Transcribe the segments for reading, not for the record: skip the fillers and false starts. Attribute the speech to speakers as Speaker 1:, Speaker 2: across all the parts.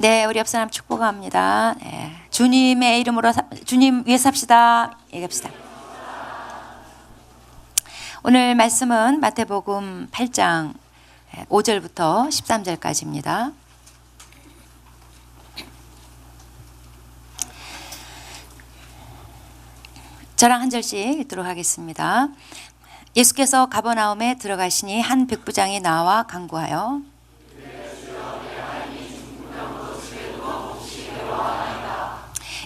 Speaker 1: 네, 우리 옆사람 축복합니다. 네, 주님의 이름으로 주님 위해 삽시다. 얘기합시다. 오늘 말씀은 마태복음 8장 5절부터 13절까지입니다. 저랑 한 절씩 읽도록 하겠습니다. 예수께서 가버나움에 들어가시니 한 백부장이 나와 간구하여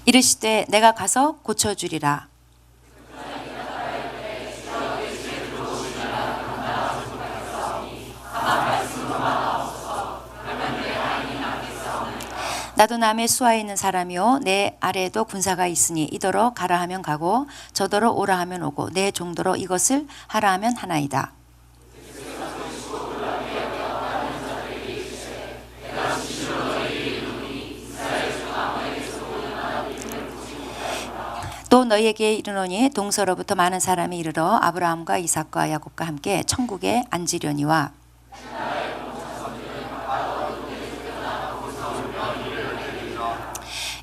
Speaker 1: 이르시되 내가 가서 고쳐주리라. 나도 남의 수하에 있는 사람이요 내 아래에도 군사가 있으니 이더러 가라 하면 가고 저더러 오라 하면 오고 내 종도로 이것을 하라 하면 하나이다. 또 너희에게 이르노니 동서로부터 많은 사람이 이르러 아브라함과 이삭과 야곱과 함께 천국에 앉으려니와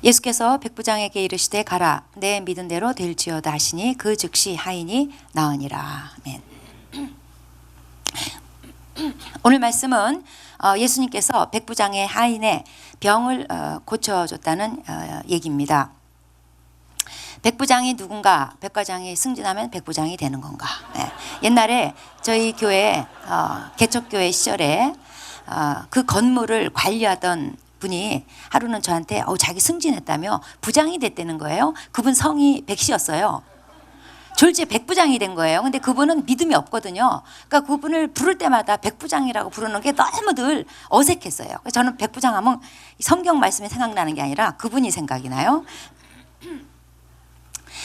Speaker 1: 예수께서 백부장에게 이르시되 가라 내 믿은 대로 될지어다 하시니 그 즉시 하인이 나으니라. 아멘. 오늘 말씀은 예수님께서 백부장의 하인의 병을 고쳐줬다는 얘기입니다. 백부장이 누군가? 백과장이 승진하면 백부장이 되는 건가? 네. 옛날에 저희 교회 개척교회 시절에 그 건물을 관리하던 분이 하루는 저한테 자기 승진했다며 부장이 됐다는 거예요. 그분 성이 백씨였어요. 졸지에 백부장이 된 거예요. 근데 그분은 믿음이 없거든요. 그러니까 그분을 부를 때마다 백부장이라고 부르는 게 너무 늘 어색했어요. 저는 백부장 하면 성경 말씀이 생각나는 게 아니라 그분이 생각이 나요.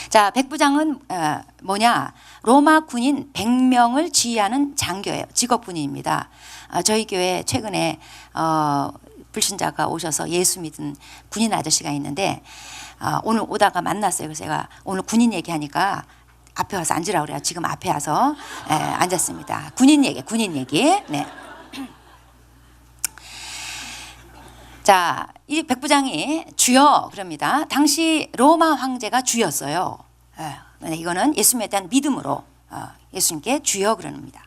Speaker 1: 자, 백부장은 뭐냐? 로마 군인 100명을 지휘하는 장교예요. 직업 군인입니다. 저희 교회 최근에 불신자가 오셔서 예수 믿은 군인 아저씨가 있는데 오늘 오다가 만났어요. 그래서 제가 오늘 군인 얘기하니까 앞에 와서 앉으라고 그래요. 지금 앞에 와서 앉았습니다. 군인 얘기. 네. 자, 이 백부장이 주여 그럽니다. 당시 로마 황제가 주였어요. 이거는 예수님에 대한 믿음으로 예수님께 주여 그럽니다.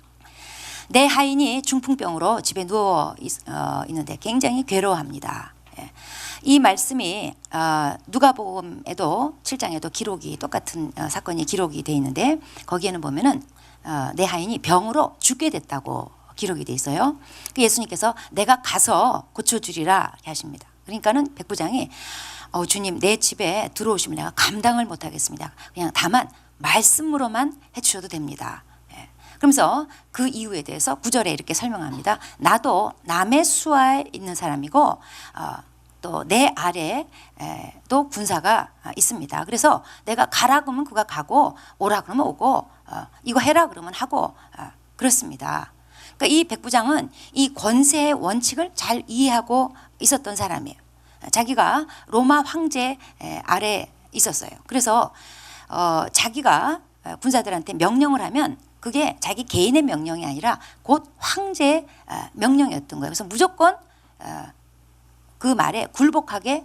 Speaker 1: 내 하인이 중풍병으로 집에 누워 있는데 굉장히 괴로워합니다. 이 말씀이 누가복음에도 7장에도 기록이 똑같은 사건이 기록이 되어 있는데 거기에는 보면은 내 하인이 병으로 죽게 됐다고 기록이 돼 있어요. 예수님께서 내가 가서 고쳐주리라 하십니다. 그러니까는 백부장이 주님 내 집에 들어오시면 내가 감당을 못하겠습니다. 그냥 다만 말씀으로만 해주셔도 됩니다. 그러면서 그 이유에 대해서 9절에 이렇게 설명합니다. 나도 남의 수하에 있는 사람이고 또 내 아래에 또 군사가 있습니다. 그래서 내가 가라 그러면 그가 가고 오라 그러면 오고 이거 해라 그러면 하고 그렇습니다. 그러니까 이 백부장은 이 권세의 원칙을 잘 이해하고 있었던 사람이에요. 자기가 로마 황제 아래에 있었어요. 그래서 자기가 군사들한테 명령을 하면 그게 자기 개인의 명령이 아니라 곧 황제의 명령이었던 거예요. 그래서 무조건 그 말에 굴복하게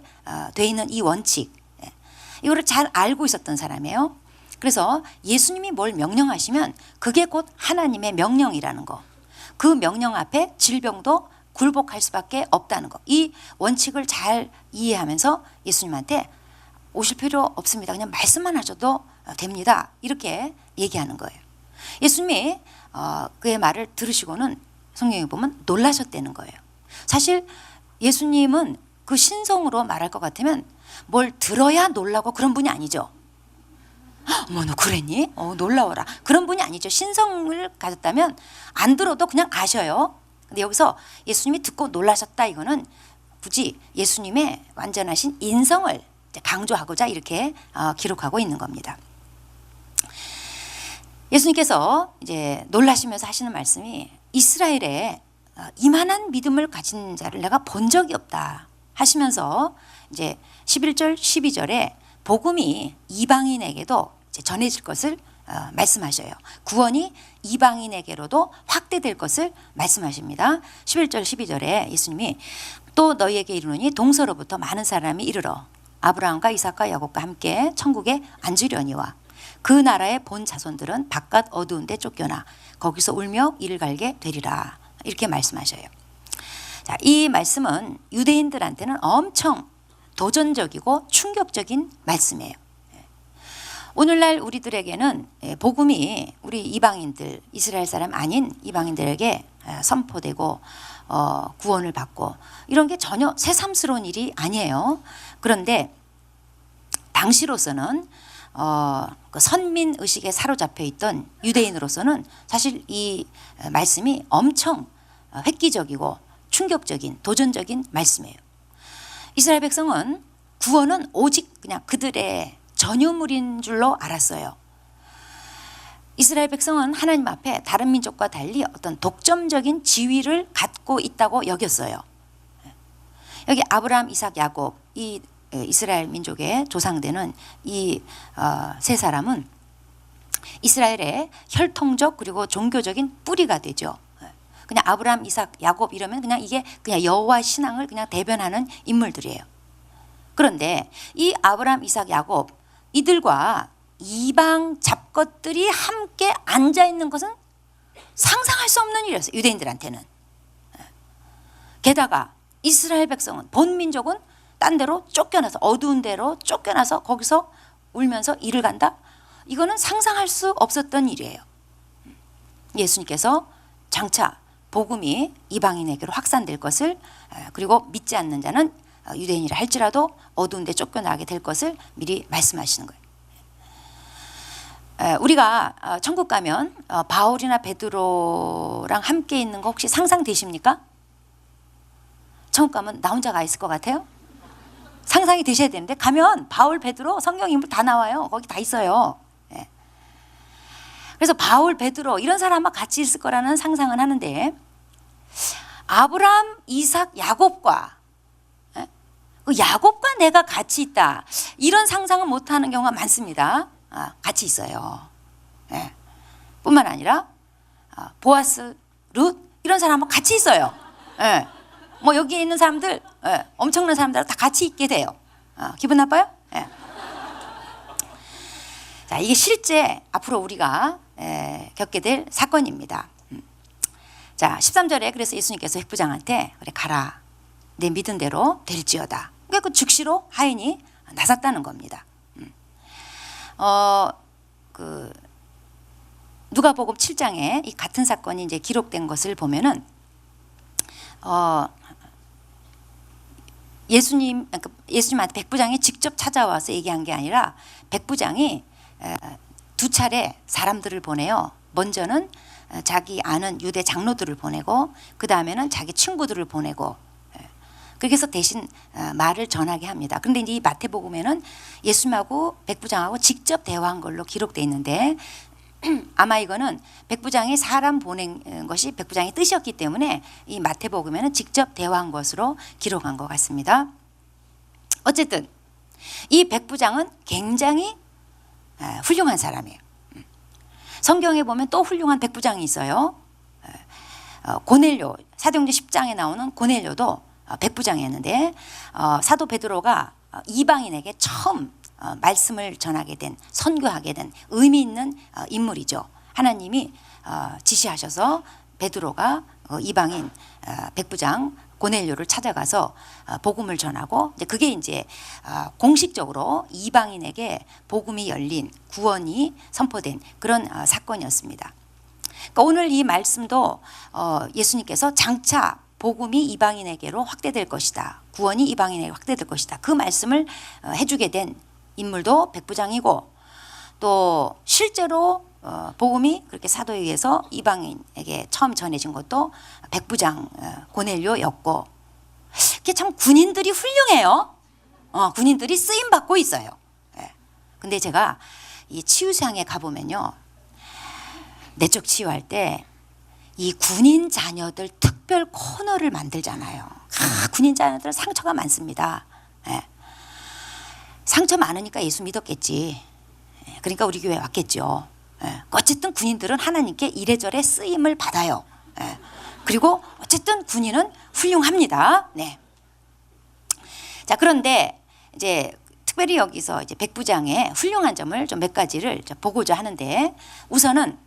Speaker 1: 돼 있는 이 원칙, 이거를 잘 알고 있었던 사람이에요. 그래서 예수님이 뭘 명령하시면 그게 곧 하나님의 명령이라는 거. 그 명령 앞에 질병도 굴복할 수밖에 없다는 거. 이 원칙을 잘 이해하면서 예수님한테 오실 필요 없습니다. 그냥 말씀만 하셔도 됩니다. 이렇게 얘기하는 거예요. 예수님이 그의 말을 들으시고는 성경에 보면 놀라셨다는 거예요. 사실 예수님은 그 신성으로 말할 것 같으면 뭘 들어야 놀라고 그런 분이 아니죠. 어머 너 그랬니? 놀라워라. 그런 분이 아니죠. 신성을 가졌다면 안 들어도 그냥 아셔요. 근데 여기서 예수님이 듣고 놀라셨다 이거는 굳이 예수님의 완전하신 인성을 강조하고자 이렇게 기록하고 있는 겁니다. 예수님께서 이제 놀라시면서 하시는 말씀이 이스라엘에 이만한 믿음을 가진 자를 내가 본 적이 없다 하시면서 이제 11절 12절에 복음이 이방인에게도 이제 전해질 것을 말씀하셔요. 구원이 이방인에게로도 확대될 것을 말씀하십니다. 11절 12절에 예수님이 또 너희에게 이르노니 동서로부터 많은 사람이 이르러 아브라함과 이삭과 야곱과 함께 천국에 앉으려니와 그 나라의 본 자손들은 바깥 어두운 데 쫓겨나 거기서 울며 이를 갈게 되리라. 이렇게 말씀하셔요. 자, 이 말씀은 유대인들한테는 엄청 도전적이고 충격적인 말씀이에요. 오늘날 우리들에게는 복음이 우리 이방인들, 이스라엘 사람 아닌 이방인들에게 선포되고 구원을 받고 이런 게 전혀 새삼스러운 일이 아니에요. 그런데 당시로서는 그 선민 의식에 사로잡혀 있던 유대인으로서는 사실 이 말씀이 엄청 획기적이고 충격적인 도전적인 말씀이에요. 이스라엘 백성은 구원은 오직 그냥 그들의 전유물인 줄로 알았어요. 이스라엘 백성은 하나님 앞에 다른 민족과 달리 어떤 독점적인 지위를 갖고 있다고 여겼어요. 여기 아브라함, 이삭, 야곱 이 이스라엘 민족의 조상되는 이 세 사람은 이스라엘의 혈통적 그리고 종교적인 뿌리가 되죠. 그냥 아브라함, 이삭, 야곱 이러면 그냥 이게 그냥 여호와 신앙을 그냥 대변하는 인물들이에요. 그런데 이 아브라함, 이삭, 야곱 이들과 이방 잡것들이 함께 앉아 있는 것은 상상할 수 없는 일이었어요. 유대인들한테는. 게다가 이스라엘 백성은 본 민족은 딴 데로 쫓겨나서 어두운 데로 쫓겨나서 거기서 울면서 일을 간다. 이거는 상상할 수 없었던 일이에요. 예수님께서 장차 복음이 이방인에게로 확산될 것을 그리고 믿지 않는 자는 유대인이라 할지라도 어두운 데 쫓겨나게 될 것을 미리 말씀하시는 거예요. 우리가 천국 가면 바울이나 베드로랑 함께 있는 거 혹시 상상되십니까? 천국 가면 나 혼자 가 있을 것 같아요? 상상이 되셔야 되는데 가면 바울, 베드로, 성경 인물 다 나와요. 거기 다 있어요. 그래서 바울, 베드로 이런 사람과 같이 있을 거라는 상상은 하는데 아브라함, 이삭, 야곱과 야곱과 내가 같이 있다 이런 상상은 못하는 경우가 많습니다. 같이 있어요. 뿐만 아니라 보아스, 룻 이런 사람하고 같이 있어요. 뭐 여기에 있는 사람들 엄청난 사람들 다 같이 있게 돼요. 기분 나빠요? 자, 이게 실제 앞으로 우리가 겪게 될 사건입니다. 자, 13절에 그래서 예수님께서 백부장한테 그래 가라 내 믿은 대로 될지어다. 그러니까 그 즉시로 하인이 나섰다는 겁니다. 그 누가복음 7장에 이 같은 사건이 이제 기록된 것을 보면은 예수님한테 백부장이 직접 찾아와서 얘기한 게 아니라 백부장이 두 차례 사람들을 보내요. 먼저는 자기 아는 유대 장로들을 보내고 그 다음에는 자기 친구들을 보내고 그렇게 해서 대신 말을 전하게 합니다. 그런데 이제 이 마태복음에는 예수님하고 백부장하고 직접 대화한 걸로 기록되어 있는데 아마 이거는 백부장이 사람 보낸 것이 백부장의 뜻이었기 때문에 이 마태복음에는 직접 대화한 것으로 기록한 것 같습니다. 어쨌든 이 백부장은 굉장히 훌륭한 사람이에요. 성경에 보면 또 훌륭한 백부장이 있어요. 고넬료, 사도행전 10장에 나오는 고넬료도 백부장이었는데 사도 베드로가 이방인에게 처음 말씀을 전하게 된 선교하게 된 의미 있는 인물이죠. 하나님이 지시하셔서 베드로가 이방인 백부장 고넬료를 찾아가서 복음을 전하고 이제 그게 이제 공식적으로 이방인에게 복음이 열린 구원이 선포된 그런 사건이었습니다. 그러니까 오늘 이 말씀도 예수님께서 장차 복음이 이방인에게로 확대될 것이다. 구원이 이방인에게 확대될 것이다. 그 말씀을 해주게 된 인물도 백부장이고 또 실제로 복음이 그렇게 사도에 의해서 이방인에게 처음 전해진 것도 백부장 고넬료였고 이게 참 군인들이 훌륭해요. 군인들이 쓰임 받고 있어요. 근데 제가 이 치유상에 가보면요, 내적 치유할 때 이 군인 자녀들 특별 코너를 만들잖아요. 군인 자녀들 상처가 많습니다. 상처 많으니까 예수 믿었겠지. 그러니까 우리 교회 왔겠죠. 어쨌든 군인들은 하나님께 이래저래 쓰임을 받아요. 그리고 어쨌든 군인은 훌륭합니다. 네. 자, 그런데 이제 특별히 여기서 이제 백부장의 훌륭한 점을 좀 몇 가지를 보고자 하는데, 우선은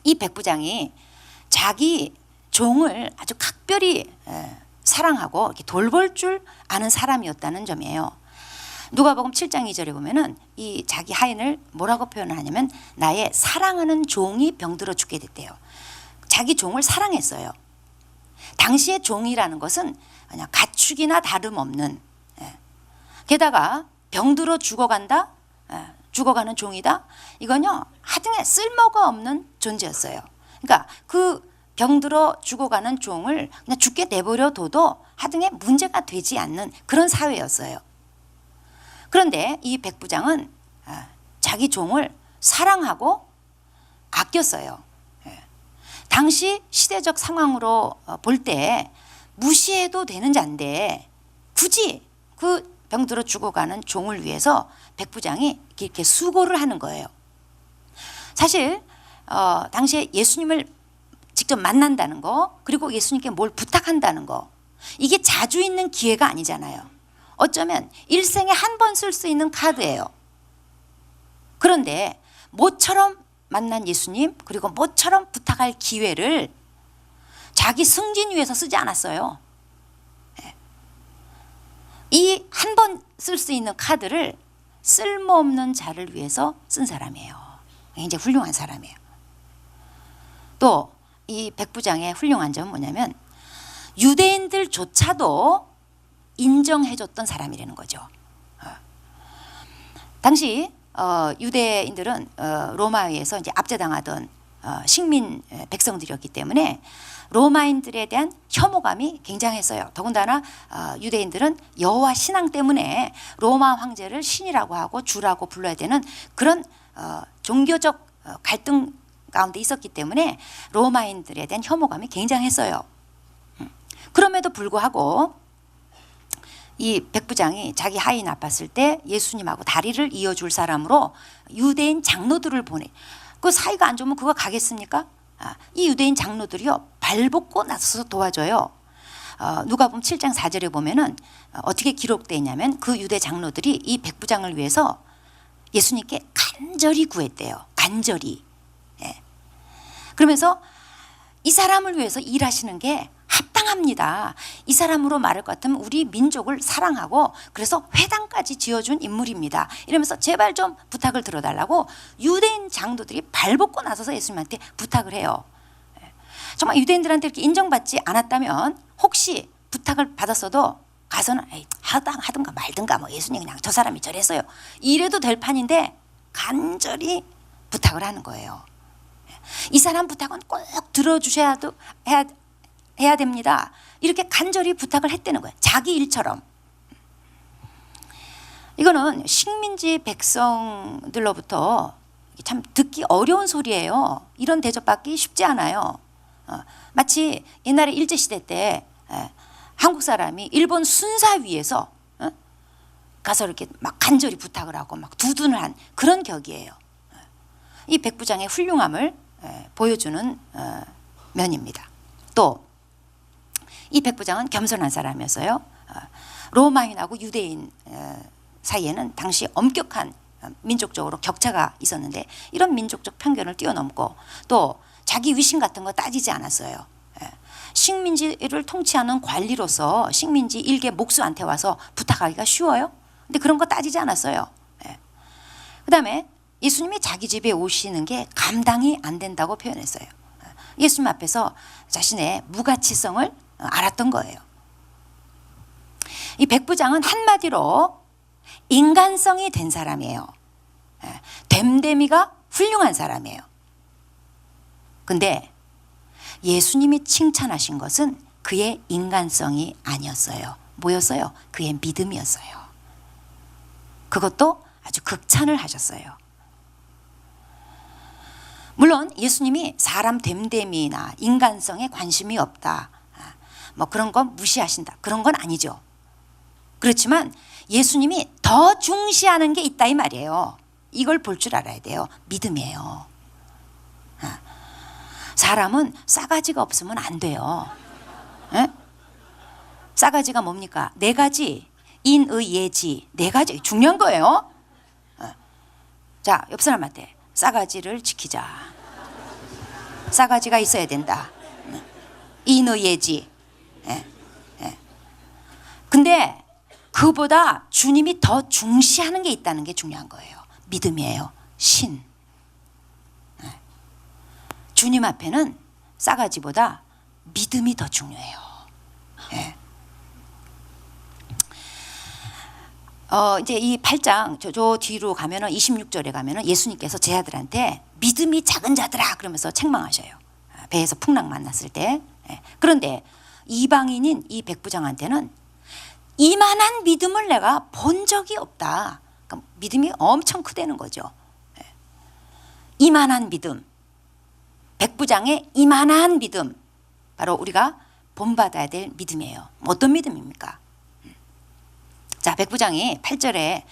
Speaker 1: 이 백부장이 자기 종을 아주 각별히 사랑하고 돌볼 줄 아는 사람이었다는 점이에요. 누가복음 7장 2절에 보면은 이 자기 하인을 뭐라고 표현을 하냐면 나의 사랑하는 종이 병들어 죽게 됐대요. 자기 종을 사랑했어요. 당시의 종이라는 것은 그냥 가축이나 다름없는, 게다가 병들어 죽어간다, 죽어가는 종이다, 이건요 하등에 쓸모가 없는 존재였어요. 그러니까 그 병들어 죽어가는 종을 그냥 죽게 내버려 둬도 하등에 문제가 되지 않는 그런 사회였어요. 그런데 이 백부장은 자기 종을 사랑하고 아꼈어요. 당시 시대적 상황으로 볼 때 무시해도 되는 자인데 굳이 그 병들어 죽어가는 종을 위해서 백부장이 이렇게 수고를 하는 거예요. 사실 당시에 예수님을 직접 만난다는 거, 그리고 예수님께 뭘 부탁한다는 거, 이게 자주 있는 기회가 아니잖아요. 어쩌면 일생에 한 번 쓸 수 있는 카드예요. 그런데 모처럼 만난 예수님, 그리고 모처럼 부탁할 기회를 자기 승진 위해서 쓰지 않았어요. 이 한 번 쓸 수 있는 카드를 쓸모없는 자를 위해서 쓴 사람이에요. 굉장히 훌륭한 사람이에요. 또 이 백부장의 훌륭한 점은 뭐냐면 유대인들조차도 인정해줬던 사람이라는 거죠. 당시 유대인들은 로마에서 이제 압제당하던 식민 백성들이었기 때문에 로마인들에 대한 혐오감이 굉장했어요. 더군다나 유대인들은 여호와 신앙 때문에 로마 황제를 신이라고 하고 주라고 불러야 되는 그런 종교적 갈등 가운데 있었기 때문에 로마인들에 대한 혐오감이 굉장했어요. 그럼에도 불구하고 이 백부장이 자기 하인 아팠을 때 예수님하고 다리를 이어줄 사람으로 유대인 장로들을 보내. 그 사이가 안 좋으면 그거 가겠습니까? 이 유대인 장로들이요 발벗고 나서서 도와줘요. 누가복음 7장 4절에 보면은 어떻게 기록되어 있냐면 그 유대 장로들이 이 백부장을 위해서 예수님께 간절히 구했대요. 간절히. 그러면서 이 사람을 위해서 일하시는 게 합당합니다. 이 사람으로 말할 것 같으면 우리 민족을 사랑하고 그래서 회당까지 지어준 인물입니다. 이러면서 제발 좀 부탁을 들어달라고 유대인 장로들이 발벗고 나서서 예수님한테 부탁을 해요. 정말 유대인들한테 이렇게 인정받지 않았다면 혹시 부탁을 받았어도 가서는 에이, 하든가 말든가 뭐 예수님 그냥 저 사람이 저랬어요. 이래도 될 판인데 간절히 부탁을 하는 거예요. 이 사람 부탁은 꼭 들어주셔야 해야 됩니다. 이렇게 간절히 부탁을 했다는 거예요. 자기 일처럼. 이거는 식민지 백성들로부터 참 듣기 어려운 소리예요. 이런 대접받기 쉽지 않아요. 마치 옛날에 일제시대 때 한국 사람이 일본 순사 위에서 가서 이렇게 막 간절히 부탁을 하고 막 두둔을 한 그런 격이에요. 이 백부장의 훌륭함을 보여주는 면입니다. 또 이 백부장은 겸손한 사람이었어요. 로마인하고 유대인 사이에는 당시 엄격한 민족적으로 격차가 있었는데 이런 민족적 편견을 뛰어넘고 또 자기 위신 같은 거 따지지 않았어요. 식민지를 통치하는 관리로서 식민지 일개 목수한테 와서 부탁하기가 쉬워요? 근데 그런 거 따지지 않았어요. 그 다음에 예수님이 자기 집에 오시는 게 감당이 안 된다고 표현했어요. 예수님 앞에서 자신의 무가치성을 알았던 거예요. 이 백부장은 한마디로 인간성이 된 사람이에요. 됨됨이가 훌륭한 사람이에요. 근데 예수님이 칭찬하신 것은 그의 인간성이 아니었어요. 뭐였어요? 그의 믿음이었어요. 그것도 아주 극찬을 하셨어요. 물론 예수님이 사람 됨됨이나 인간성에 관심이 없다, 뭐 그런 건 무시하신다, 그런 건 아니죠. 그렇지만 예수님이 더 중시하는 게 있다 이 말이에요. 이걸 볼 줄 알아야 돼요. 믿음이에요. 사람은 싸가지가 없으면 안 돼요. 에? 싸가지가 뭡니까? 네 가지. 인의 예지. 네 가지. 중요한 거예요. 자, 옆 사람한테 싸가지를 지키자. 싸가지가 있어야 된다. 인의 예지. 근데 그보다 주님이 더 중시하는 게 있다는 게 중요한 거예요. 믿음이에요. 신. 주님 앞에는 싸가지보다 믿음이 더 중요해요. 이제 이 8장 저 뒤로 가면은 26절에 가면은 예수님께서 제 아들한테 믿음이 작은 자들아 그러면서 책망하셔요. 배에서 풍랑 만났을 때. 그런데 이방인인 이 백부장한테는 이만한 믿음을 내가 본 적이 없다. 그러니까 믿음이 엄청 크다는 거죠. 이만한 믿음. 백부장의 이만한 믿음. 바로 우리가 본받아야 될 믿음이에요. 어떤 믿음입니까? 자, 백부장이 8절에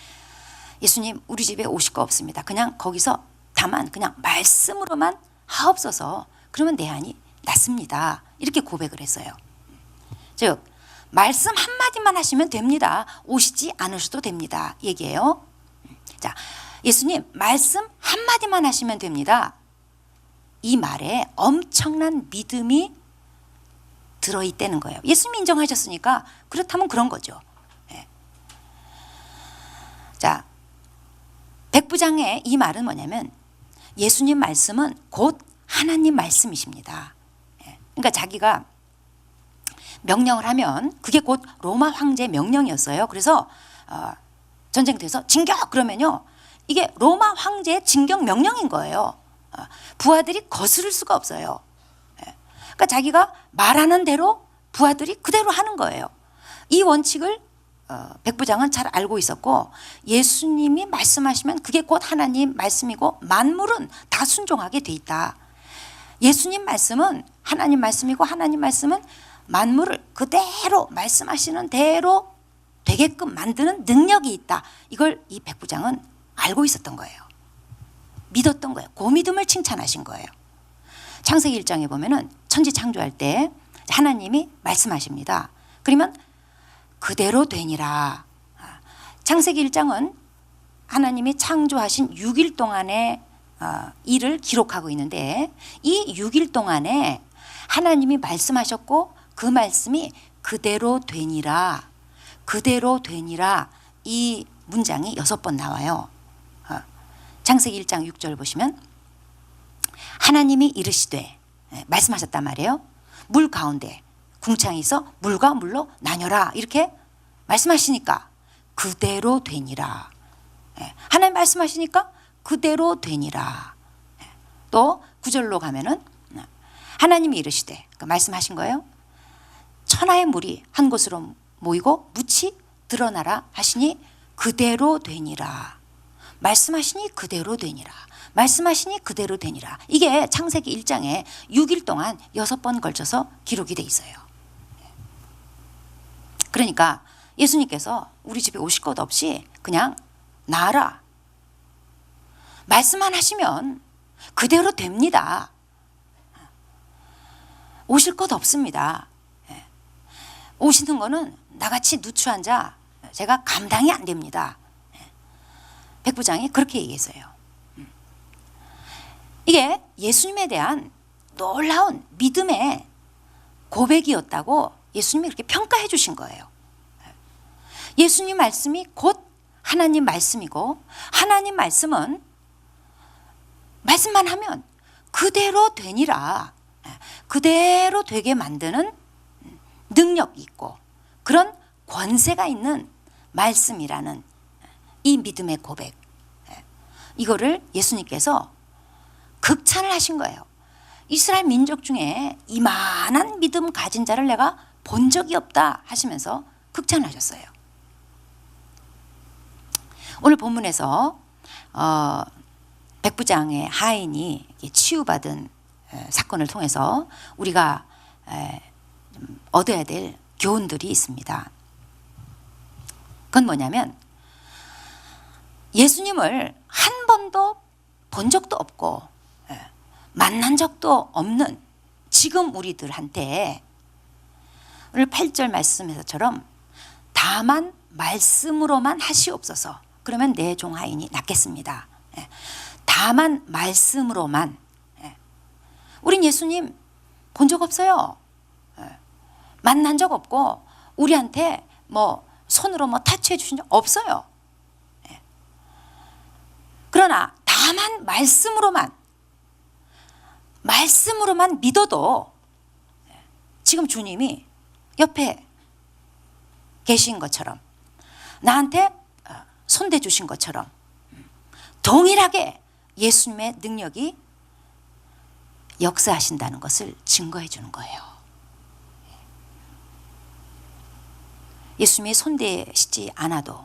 Speaker 1: 예수님 우리 집에 오실 거 없습니다. 그냥 거기서 다만 그냥 말씀으로만 하옵소서. 그러면 내 한이 낫습니다. 이렇게 고백을 했어요. 즉 말씀 한마디만 하시면 됩니다. 오시지 않으셔도 됩니다. 얘기해요. 자, 예수님 말씀 한마디만 하시면 됩니다. 이 말에 엄청난 믿음이 들어있다는 거예요. 예수님이 인정하셨으니까 그렇다면 그런 거죠. 자, 백부장의 이 말은 뭐냐면 예수님 말씀은 곧 하나님 말씀이십니다. 그러니까 자기가 명령을 하면 그게 곧 로마 황제의 명령이었어요. 그래서 전쟁터에서 진격 그러면요 이게 로마 황제의 진격 명령인 거예요. 부하들이 거스를 수가 없어요. 그러니까 자기가 말하는 대로 부하들이 그대로 하는 거예요. 이 원칙을 백부장은 잘 알고 있었고 예수님이 말씀하시면 그게 곧 하나님 말씀이고 만물은 다 순종하게 돼 있다. 예수님 말씀은 하나님 말씀이고 하나님 말씀은 만물을 그대로 말씀하시는 대로 되게끔 만드는 능력이 있다. 이걸 이 백부장은 알고 있었던 거예요. 믿었던 거예요. 그 믿음을 칭찬하신 거예요. 창세기 1장에 보면은 천지 창조할 때 하나님이 말씀하십니다. 그러면 그대로 되니라. 창세기 1장은 하나님이 창조하신 6일 동안의 일을 기록하고 있는데 이 6일 동안에 하나님이 말씀하셨고 그 말씀이 그대로 되니라. 그대로 되니라. 이 문장이 6번 나와요. 창세기 1장 6절 보시면 하나님이 이르시되 말씀하셨단 말이에요. 물 가운데 궁창이 있어 물과 물로 나뉘어라 이렇게 말씀하시니까 그대로 되니라. 하나님 말씀하시니까 그대로 되니라. 또 9절로 가면은 하나님이 이르시되 말씀하신 거예요. 천하의 물이 한 곳으로 모이고 묻이 드러나라 하시니 그대로 되니라. 말씀하시니 그대로 되니라. 말씀하시니 그대로 되니라. 이게 창세기 1장에 6일 동안 6번 걸쳐서 기록이 돼 있어요. 그러니까 예수님께서 우리 집에 오실 것 없이 그냥 나아라. 말씀만 하시면 그대로 됩니다. 오실 것 없습니다. 오시는 거는 나같이 누추한 자 제가 감당이 안 됩니다. 백부장이 그렇게 얘기했어요. 이게 예수님에 대한 놀라운 믿음의 고백이었다고 예수님이 그렇게 평가해 주신 거예요. 예수님 말씀이 곧 하나님 말씀이고 하나님 말씀은 말씀만 하면 그대로 되니라. 그대로 되게 만드는 능력이 있고 그런 권세가 있는 말씀이라는 이 믿음의 고백. 이거를 예수님께서 극찬을 하신 거예요. 이스라엘 민족 중에 이만한 믿음 가진 자를 내가 본 적이 없다 하시면서 극찬하셨어요. 오늘 본문에서 백부장의 하인이 치유받은 사건을 통해서 우리가 얻어야 될 교훈들이 있습니다. 그건 뭐냐면 예수님을 한 번도 본 적도 없고 만난 적도 없는 지금 우리들한테 오늘 8절 말씀에서처럼 다만 말씀으로만 하시옵소서. 그러면 내 종 하인이 낫겠습니다. 다만 말씀으로만. 우린 예수님 본 적 없어요. 만난 적 없고 우리한테 뭐 손으로 뭐 타치해 주신 적 없어요. 그러나 다만 말씀으로만 믿어도 지금 주님이 옆에 계신 것처럼 나한테 손대 주신 것처럼 동일하게 예수님의 능력이 역사하신다는 것을 증거해 주는 거예요. 예수님이 손대시지 않아도,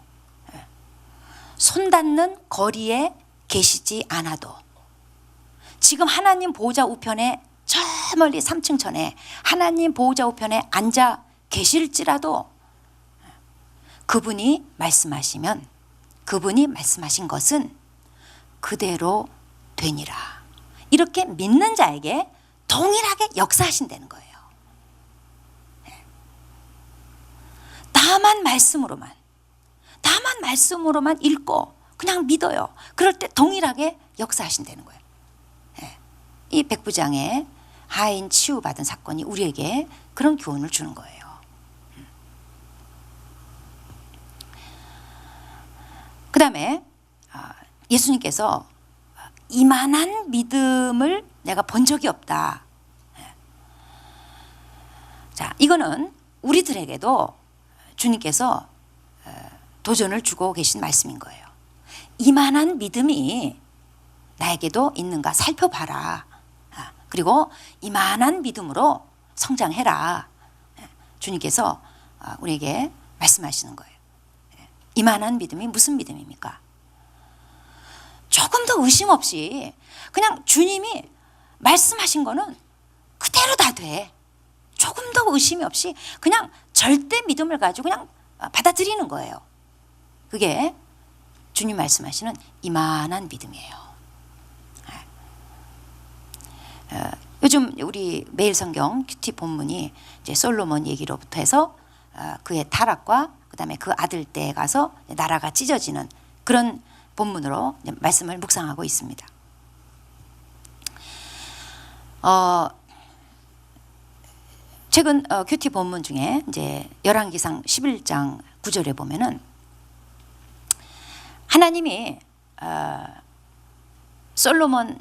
Speaker 1: 손 닿는 거리에 계시지 않아도, 지금 하나님 보호자 우편에 저 멀리 3층 천에 하나님 보호자 우편에 앉아 계실지라도 그분이 말씀하시면 그분이 말씀하신 것은 그대로 되니라. 이렇게 믿는 자에게 동일하게 역사하신다는 거예요. 다만 말씀으로만 읽고 그냥 믿어요. 그럴 때 동일하게 역사하신다는 거예요. 이 백부장의 하인 치유받은 사건이 우리에게 그런 교훈을 주는 거예요. 그 다음에 예수님께서 이만한 믿음을 내가 본 적이 없다. 자, 이거는 우리들에게도 주님께서 도전을 주고 계신 말씀인 거예요. 이만한 믿음이 나에게도 있는가 살펴봐라. 그리고 이만한 믿음으로 성장해라. 주님께서 우리에게 말씀하시는 거예요. 이만한 믿음이 무슨 믿음입니까? 조금 더 의심 없이 그냥 주님이 말씀하신 거는 그대로 다 돼. 조금 더 의심이 없이 그냥 절대 믿음을 가지고 그냥 받아들이는 거예요. 그게 주님 말씀하시는 이만한 믿음이에요. 요즘 우리 매일 성경 큐티 본문이 이제 솔로몬 얘기로부터 해서 그의 타락과 그다음에 그 아들 때에 가서 나라가 찢어지는 그런 본문으로 말씀을 묵상하고 있습니다. 최근 큐티 본문 중에 이제 열왕기상 11장 9절에 보면은 하나님이 솔로몬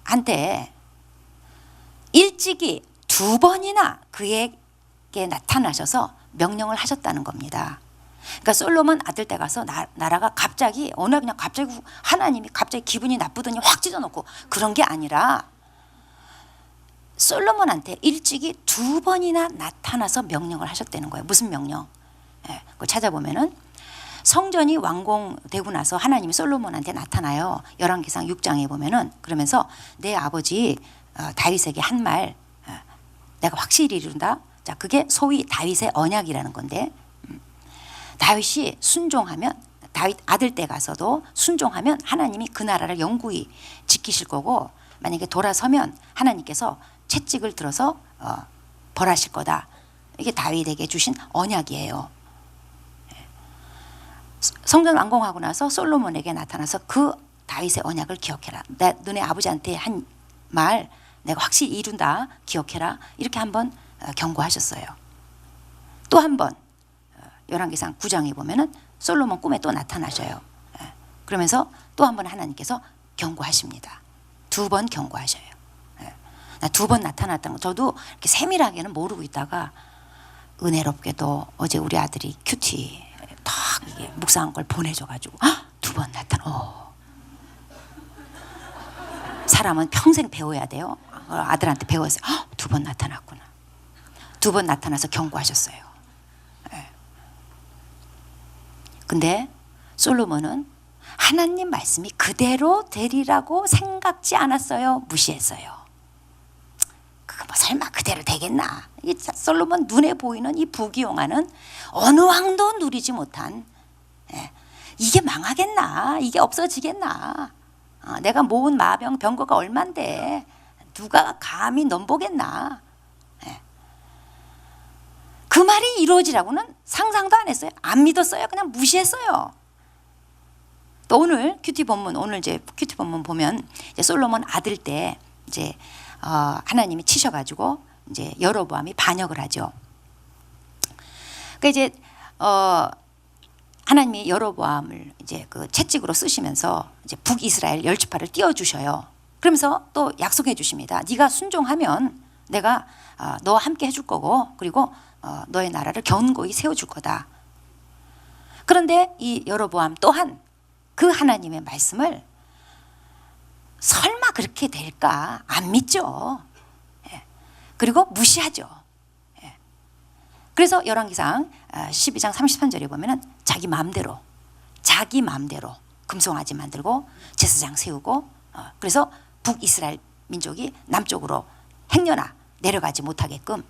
Speaker 1: 한테 일찍이 2번이나 그에게 나타나셔서 명령을 하셨다는 겁니다. 그러니까 솔로몬 아들 때 가서 나라가 갑자기 어느 날 그냥 갑자기 하나님이 갑자기 기분이 나쁘더니 확 찢어놓고 그런 게 아니라 솔로몬한테 일찍이 2번이나 나타나서 명령을 하셨다는 거예요. 무슨 명령? 그걸 찾아보면은 성전이 완공되고 나서 하나님이 솔로몬한테 나타나요. 열왕기상 6장에 보면은 그러면서 내 아버지 다윗에게 한 말 내가 확실히 이룬다. 자, 그게 소위 다윗의 언약이라는 건데 다윗이 순종하면 다윗 아들 때 가서도 순종하면 하나님이 그 나라를 영구히 지키실 거고 만약에 돌아서면 하나님께서 채찍을 들어서 벌하실 거다. 이게 다윗에게 주신 언약이에요. 성전 완공하고 나서 솔로몬에게 나타나서 그 다윗의 언약을 기억해라. 너네 아버지한테 한 말 내가 확실히 이룬다. 기억해라. 이렇게 한번 경고하셨어요. 또 한 번 열왕기상 9장에 보면은 솔로몬 꿈에 또 나타나셔요. 그러면서 또 한 번 하나님께서 경고하십니다. 2번 경고하셔요. 2번 나타났다는 거 저도 이렇게 세밀하게는 모르고 있다가 은혜롭게도 어제 우리 아들이 큐티 딱 이게 묵상한 걸 보내줘가지고 2번 나타나. 사람은 평생 배워야 돼요. 아들한테 배웠어요. 2번 나타났구나. 2번 나타나서 경고하셨어요. 근데 솔로몬은 하나님 말씀이 그대로 되리라고 생각지 않았어요. 무시했어요. 그거 뭐 설마 그대로 되겠나. 이 솔로몬 눈에 보이는 이 부귀영화는 어느 왕도 누리지 못한 이게 망하겠나? 이게 없어지겠나? 내가 모은 마병 병거가 얼만데 누가 감히 넘보겠나? 예. 그 말이 이루어지라고는 상상도 안 했어요. 안 믿었어요. 그냥 무시했어요. 또 오늘 큐티 본문, 오늘 이제 큐티 본문 보면 이제 솔로몬 아들 때 이제 하나님이 치셔가지고 이제 여로보암이 반역을 하죠. 그 이제 하나님이 여로보암을 이제 그 채찍으로 쓰시면서 이제 북이스라엘 10지파를 띄워주셔요. 그러면서 또 약속해 주십니다. 네가 순종하면 내가 너와 함께 해줄 거고, 그리고 너의 나라를 견고히 세워줄 거다. 그런데 이 여로보암 또한 그 하나님의 말씀을 설마 그렇게 될까 안 믿죠. 예. 그리고 무시하죠. 예. 그래서 열왕기상 12장 33절에 보면은 자기 마음대로 금송아지 만들고 제사장 세우고, 그래서 북이스라엘 민족이 남쪽으로 행여나 내려가지 못하게끔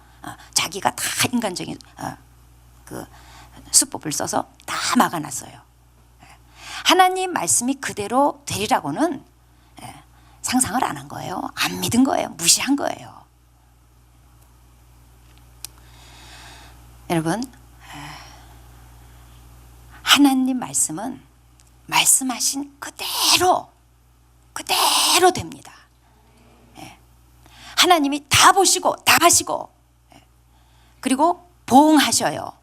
Speaker 1: 자기가 다 인간적인 그 수법을 써서 다 막아놨어요. 하나님 말씀이 그대로 되리라고는 상상을 안 한 거예요. 안 믿은 거예요. 무시한 거예요. 여러분, 하나님 말씀은 말씀하신 그대로 됩니다. 하나님이 다 보시고 다 하시고, 그리고 보응하셔요.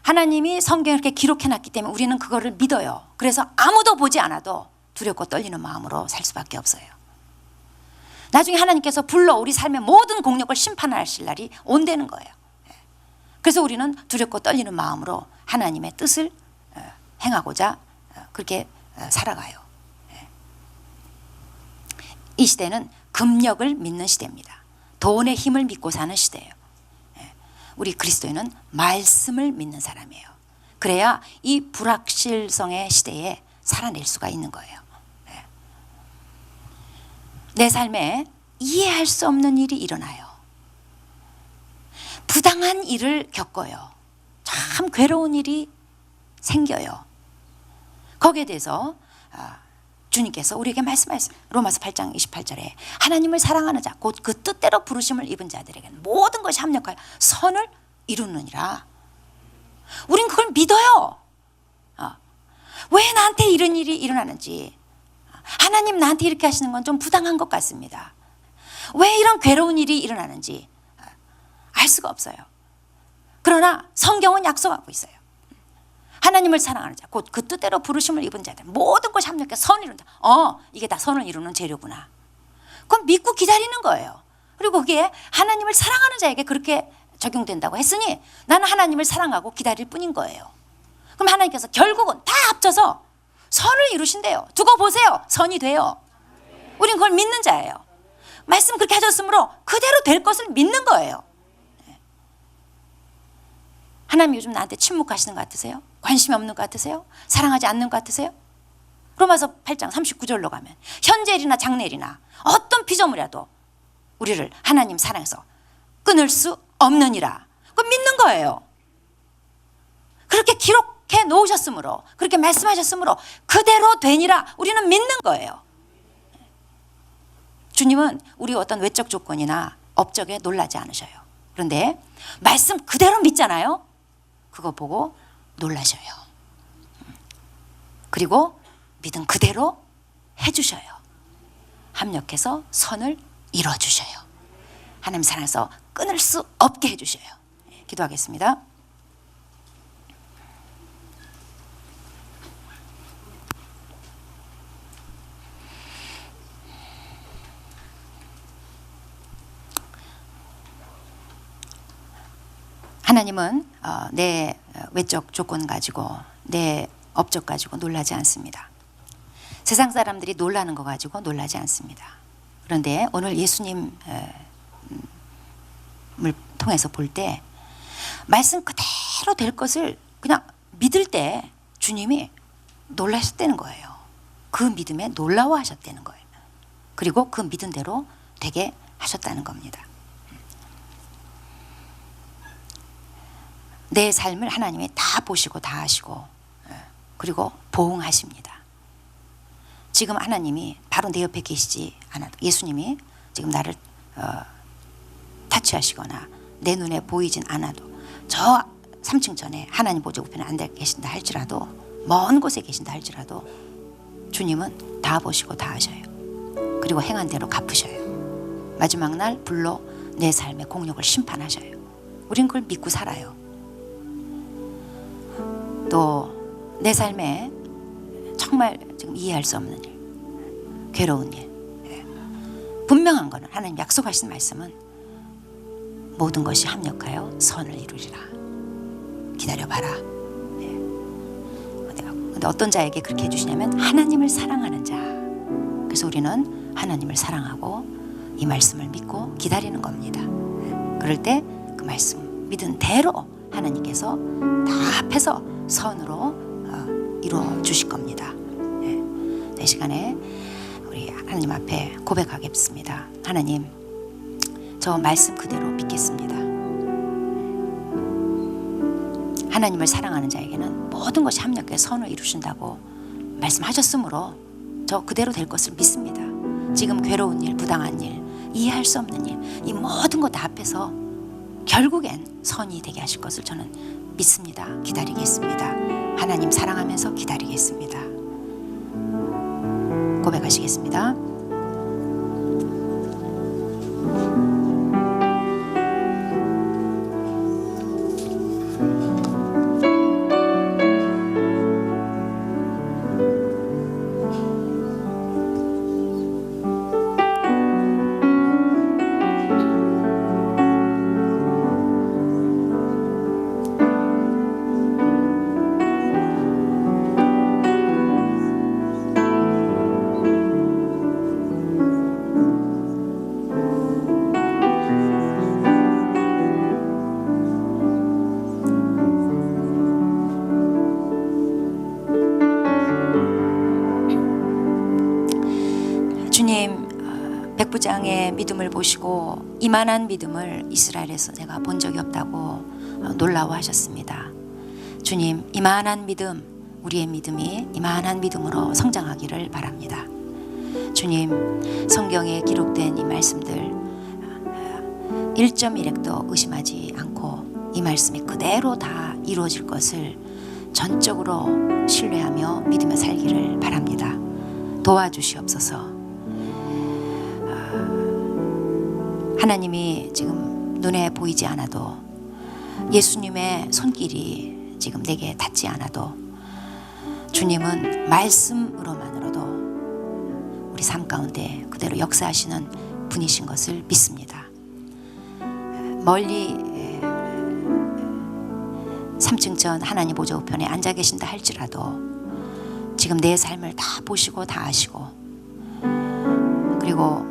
Speaker 1: 하나님이 성경을 이렇게 기록해놨기 때문에 우리는 그거를 믿어요. 그래서 아무도 보지 않아도 두렵고 떨리는 마음으로 살 수밖에 없어요. 나중에 하나님께서 불러 우리 삶의 모든 공력을 심판하실 날이 온다는 거예요. 그래서 우리는 두렵고 떨리는 마음으로 하나님의 뜻을 행하고자 그렇게 살아가요. 이 시대는 금력을 믿는 시대입니다. 돈의 힘을 믿고 사는 시대예요. 우리 그리스도인은 말씀을 믿는 사람이에요. 그래야 이 불확실성의 시대에 살아낼 수가 있는 거예요. 내 삶에 이해할 수 없는 일이 일어나요. 부당한 일을 겪어요. 참 괴로운 일이 생겨요. 거기에 대해서 주님께서 우리에게 말씀하셨어요. 로마서 8장 28절에 하나님을 사랑하는 자, 곧 그 뜻대로 부르심을 입은 자들에게는 모든 것이 합력하여 선을 이루느니라. 우린 그걸 믿어요. 왜 나한테 이런 일이 일어나는지, 하나님 나한테 이렇게 하시는 건 좀 부당한 것 같습니다. 왜 이런 괴로운 일이 일어나는지 알 수가 없어요. 그러나 성경은 약속하고 있어요. 하나님을 사랑하는 자, 곧 그 뜻대로 부르심을 입은 자들 모든 것이 합력해 선을 이룬다. 이게 다 선을 이루는 재료구나. 그럼 믿고 기다리는 거예요. 그리고 그게 하나님을 사랑하는 자에게 그렇게 적용된다고 했으니 나는 하나님을 사랑하고 기다릴 뿐인 거예요. 그럼 하나님께서 결국은 다 합쳐서 선을 이루신대요. 두고 보세요. 선이 돼요. 우린 그걸 믿는 자예요. 말씀 그렇게 하셨으므로 그대로 될 것을 믿는 거예요. 하나님 요즘 나한테 침묵하시는 것 같으세요? 관심이 없는 것 같으세요? 사랑하지 않는 것 같으세요? 로마서 8장 39절로 가면 현재일이나 장래일이나 어떤 피조물이라도 우리를 하나님 사랑해서 끊을 수 없느니라. 그건 믿는 거예요. 그렇게 기록해 놓으셨으므로, 그렇게 말씀하셨으므로 그대로 되니라. 우리는 믿는 거예요. 주님은 우리 어떤 외적 조건이나 업적에 놀라지 않으셔요. 그런데 말씀 그대로 믿잖아요. 그거 보고 놀라셔요. 그리고 믿음 그대로 해주셔요. 합력해서 선을 이뤄주셔요. 하나님 사랑해서 끊을 수 없게 해주셔요. 기도하겠습니다. 하나님은 내 외적 조건 가지고, 내 업적 가지고 놀라지 않습니다. 세상 사람들이 놀라는 거 가지고 놀라지 않습니다. 그런데 오늘 예수님을 통해서 볼 때 말씀 그대로 될 것을 그냥 믿을 때 주님이 놀라셨다는 거예요. 그 믿음에 놀라워하셨다는 거예요. 그리고 그 믿은 대로 되게 하셨다는 겁니다. 내 삶을 하나님이 다 보시고 다 하시고 그리고 보응하십니다. 지금 하나님이 바로 내 옆에 계시지 않아도, 예수님이 지금 나를 타치하시거나 내 눈에 보이진 않아도, 저 3층 전에 하나님 보좌 우편에 앉아 계신다 할지라도, 먼 곳에 계신다 할지라도 주님은 다 보시고 다 아셔요. 그리고 행한 대로 갚으셔요. 마지막 날 불로 내 삶의 공력을 심판하셔요. 우린 그걸 믿고 살아요. 또 내 삶에 정말 지금 이해할 수 없는 일, 괴로운 일, 분명한 거는 하나님 약속하신 말씀은 모든 것이 합력하여 선을 이루리라. 기다려봐라. 근데 어떤 자에게 그렇게 해주시냐면 하나님을 사랑하는 자. 그래서 우리는 하나님을 사랑하고 이 말씀을 믿고 기다리는 겁니다. 그럴 때 그 말씀 믿은 대로 하나님께서 다 합해서 선으로 이루어 주실 겁니다. 이 시간에 우리 하나님 앞에 고백하겠습니다. 하나님, 저 말씀 그대로 믿겠습니다. 하나님을 사랑하는 자에게는 모든 것이 합력해 선을 이루신다고 말씀하셨으므로 저 그대로 될 것을 믿습니다. 지금 괴로운 일, 부당한 일, 이해할 수 없는 일, 이 모든 것 다 합해서 결국엔 선이 되게 하실 것을 저는 믿습니다. 기다리겠습니다. 하나님 사랑하면서 기다리겠습니다. 고백하시겠습니다. 주님, 백부장의 믿음을 보시고 이만한 믿음을 이스라엘에서 제가 본 적이 없다고 놀라워하셨습니다. 주님, 이만한 믿음, 우리의 믿음이 이만한 믿음으로 성장하기를 바랍니다. 주님, 성경에 기록된 이 말씀들 1.1핵도 의심하지 않고 이 말씀이 그대로 다 이루어질 것을 전적으로 신뢰하며 믿으며 살기를 바랍니다. 도와주시옵소서. 하나님이 지금 눈에 보이지 않아도, 예수님의 손길이 지금 내게 닿지 않아도 주님은 말씀으로만으로도 우리 삶 가운데 그대로 역사하시는 분이신 것을 믿습니다. 멀리 3층 전 하나님 보좌 우편에 앉아 계신다 할지라도 지금 내 삶을 다 보시고 다 아시고, 그리고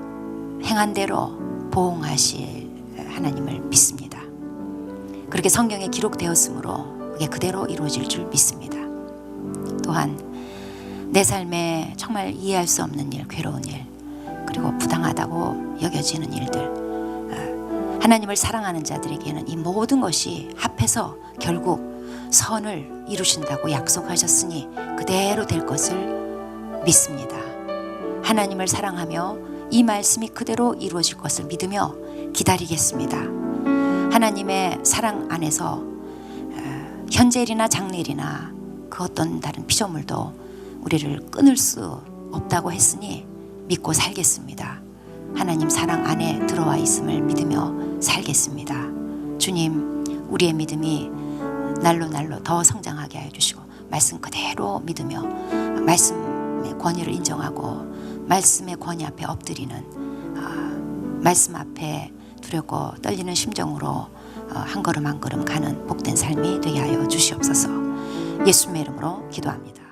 Speaker 1: 행한 대로 보응하실 하나님을 믿습니다. 그렇게 성경에 기록되었으므로 그게 그대로 이루어질 줄 믿습니다. 또한 내 삶에 정말 이해할 수 없는 일, 괴로운 일, 그리고 부당하다고 여겨지는 일들, 하나님을 사랑하는 자들에게는 이 모든 것이 합해서 결국 선을 이루신다고 약속하셨으니 그대로 될 것을 믿습니다. 하나님을 사랑하며 이 말씀이 그대로 이루어질 것을 믿으며 기다리겠습니다. 하나님의 사랑 안에서 현재일이나 장래일이나 그 어떤 다른 피조물도 우리를 끊을 수 없다고 했으니 믿고 살겠습니다. 하나님 사랑 안에 들어와 있음을 믿으며 살겠습니다. 주님, 우리의 믿음이 날로 날로 더 성장하게 하여 주시고 말씀 그대로 믿으며 말씀의 권위를 인정하고 말씀의 권위 앞에 엎드리는, 말씀 앞에 두렵고 떨리는 심정으로 한 걸음 한 걸음 가는 복된 삶이 되게 하여 주시옵소서. 예수님의 이름으로 기도합니다.